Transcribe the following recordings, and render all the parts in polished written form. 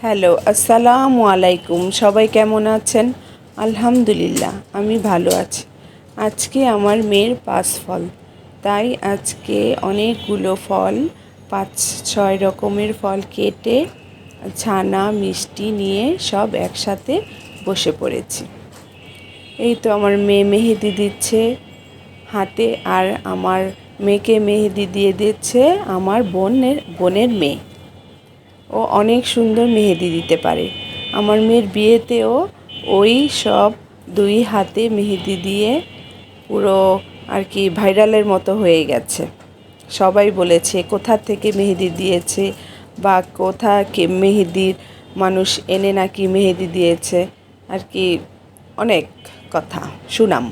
Hello, আসসালামু আলাইকুম। সবাই কেমন আছেন? আলহামদুলিল্লাহ, আমি ভালো আছি। আজকে আমার মেয়ের পাস ফল, তাই আজকে অনেকগুলো ফল, 5-6 রকমের ফল কেটে ছানা মিষ্টি নিয়ে সব একসাথে বসে পড়েছি। এই তো আমার মেয়ে মেহেদি দিচ্ছে হাতে, আর আমার মেয়েকে মেহেদি দিয়ে দিচ্ছে আমার বোনের মেয়ে। ও অনেক সুন্দর মেহেদি দিতে পারে। আমার মেয়ের বিয়েতেও ওই সব 2 হাতে মেহেদি দিয়ে পুরো আর কি ভাইরালের মতো হয়ে গেছে। সবাই বলেছে কোথা থেকে মেহেদি দিয়েছে বা কে মেহেদির মানুষ এনে নাকি মেহেদি দিয়েছে, আর কি অনেক কথা সুনাম।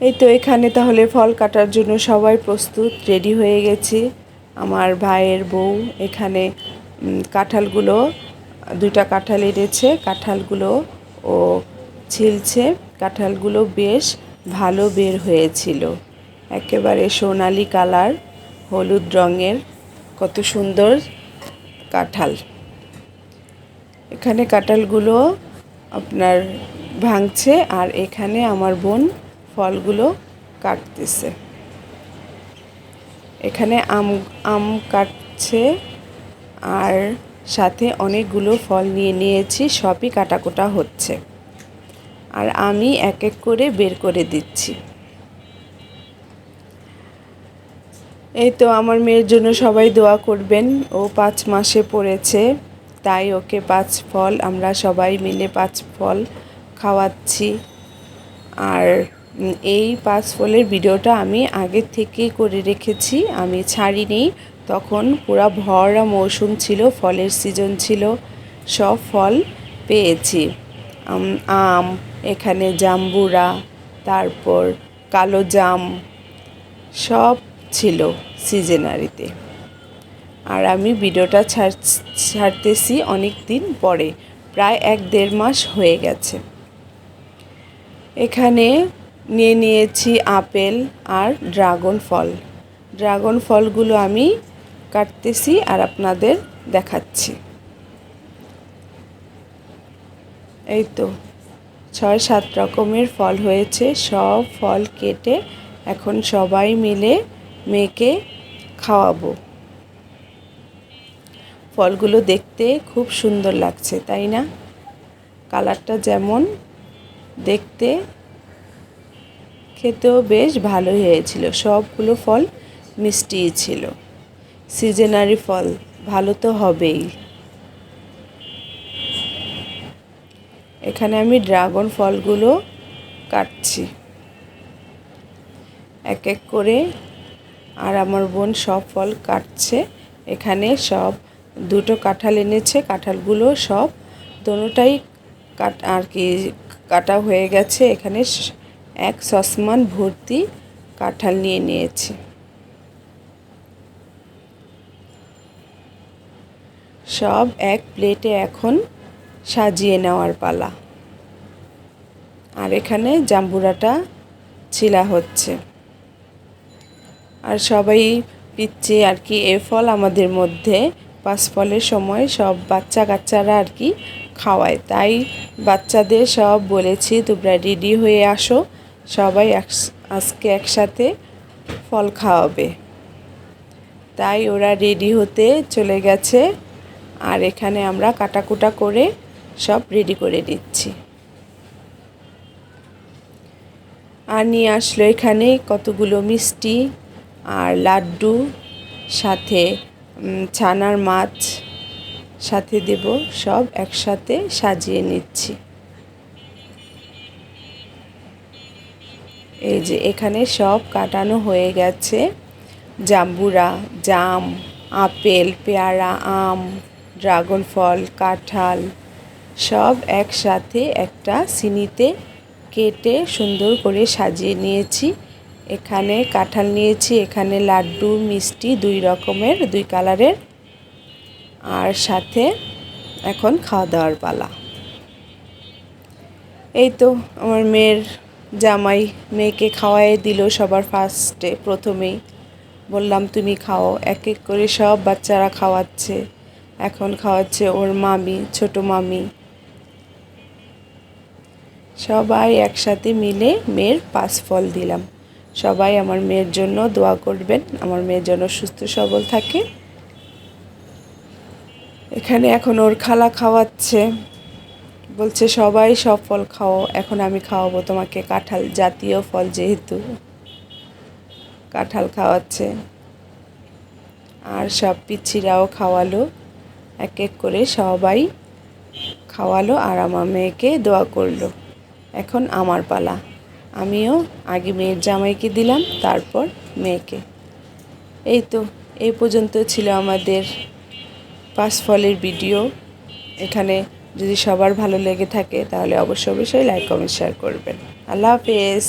এই তো এখানে তাহলে ফল কাটার জন্য সবাই প্রস্তুত, রেডি হয়ে গেছি। আমার ভাইয়ের বউ এখানে কাঁঠালগুলো, 2টা কাঁঠাল এনেছে, কাঁঠালগুলো ও ছিলছে। কাঁঠালগুলো বেশ ভালো বের হয়েছিল, একেবারে সোনালি কালার, হলুদ রঙের, কত সুন্দর কাঁঠাল। এখানে কাঁঠালগুলো আপনার ভাঙছে, আর এখানে আমার বোন ফলগুলো কাটতেছে। এখানে আম কাটছে, আর সাথে অনেকগুলো ফল নিয়ে নিয়েছি, সবই কাটাকুটা হচ্ছে, আর আমি এক এক করে বের করে দিচ্ছি। এই তো আমার মেয়ের জন্য সবাই দোয়া করবেন। ও 5 মাসে পড়েছে, তাই ওকে 5 ফল আমরা সবাই মিলে 5 ফল খাওয়াচ্ছি। আর এই 5 ফলের ভিডিওটা আমি আগের থেকেই করে রেখেছি, আমি ছাড়িনি। তখন পুরা ভরা মৌসুম ছিল, ফলের সিজন ছিল, সব ফল পেয়েছি। আম, এখানে জাম্বুরা, তারপর কালো জাম, সব ছিল সিজনারিতে। আর আমি ভিডিওটা ছাড়তেছি অনেক দিন পরে, প্রায় 1-1.5 মাস হয়ে গেছে। এখানে নিয়ে নিয়েছি আপেল আর ড্রাগন ফল। ড্রাগন ফলগুলো আমি কাটতেছি আর আপনাদের দেখাচ্ছি। এই তো 6-7 রকমের ফল হয়েছে, সব ফল কেটে এখন সবাই মিলে মেয়েকে খাওয়াবো। ফলগুলো দেখতে খুব সুন্দর লাগছে, তাই না? কালারটা যেমন, দেখতে খেতেও বেশ ভালোই হয়েছিল। সবগুলো ফল মিষ্টিই ছিল। সিজনারি ফল, ভালো তো হবেই। এখানে আমি ড্রাগন ফলগুলো কাটছি এক এক করে, আর আমার বোন সব ফল কাটছে। এখানে সব 2টো কাঁঠাল এনেছে, কাঁঠালগুলো সব দোনোটাই আর কি কাটা হয়ে গেছে। এখানে এক সসমান ভর্তি কাঁঠাল নিয়ে নিয়েছি। সব এক প্লেটে এখন সাজিয়ে নেওয়ার পালা। আর এখানে জাম্বুরাটা ছিলা হচ্ছে, আর সবাই পিচ্ছে আর কি। এ ফল আমাদের মধ্যে 5 ফলের সময় সব বাচ্চা কাচ্চারা আর কি খাওয়ায়, তাই বাচ্চাদের সব বলেছি তোমরা রেডি হয়ে আসো, সবাই আজকে একসাথে ফল খাওয়াবে। তাই ওরা রেডি হতে চলে গেছে, আর এখানে আমরা কাটাকুটা করে সব রেডি করে দিচ্ছি। আর নিয়ে আসলো এখানে কতগুলো মিষ্টি আর লাড্ডু, সাথে ছানার মাছ সাথে দেব, সব একসাথে সাজিয়ে নিচ্ছি। এই যে এখানে সব কাটানো হয়ে গেছে। জাম্বুরা, জাম, আপেল, পেয়ারা, আম, ড্রাগন ফল, কাঁঠাল সব একসাথে একটা সিনিতে কেটে সুন্দর করে সাজিয়ে নিয়েছি। এখানে কাঁঠাল নিয়েছি, এখানে লাড্ডু, মিষ্টি 2 রকমের, 2 কালারের, আর সাথে এখন খাওয়া দাওয়ার পালা। এই তো আমার মেয়ের জামাই মেয়েকে খাওয়াই দিল সবার প্রথমেই। বললাম তুমি খাও, এক এক করে সব বাচ্চারা খাওয়াচ্ছে। এখন খাওয়াচ্ছে ওর মামি, ছোট মামি। সবাই একসাথে মিলে মেয়ের পাঁচ ফল দিলাম। সবাই আমার মেয়ের জন্য দোয়া করবেন, আমার মেয়ের জন্য সুস্থ সবল থাকে। এখানে এখন ওর খালা খাওয়াচ্ছে, বলছে সবাই সব ফল খাও, এখন আমি খাওয়াবো তোমাকে কাঁঠাল, জাতীয় ফল যেহেতু কাঁঠাল খাওয়াচ্ছে। আর সব পিচ্ছিরাও খাওয়ালো, এক এক করে সবাই খাওয়ালো আর আমার মেয়েকে দোয়া করলো। এখন আমার পালা, আমিও আগে মেয়ের জামাইকে দিলাম, তারপর মেয়েকে। এই তো, এই পর্যন্ত ছিল আমাদের পাঁচ ফলের ভিডিও। এখানে যদি সবার ভালো লেগে থাকে তাহলে অবশ্যই লাইক কমেন্ট শেয়ার করবেন। আল্লাহ হাফেজ।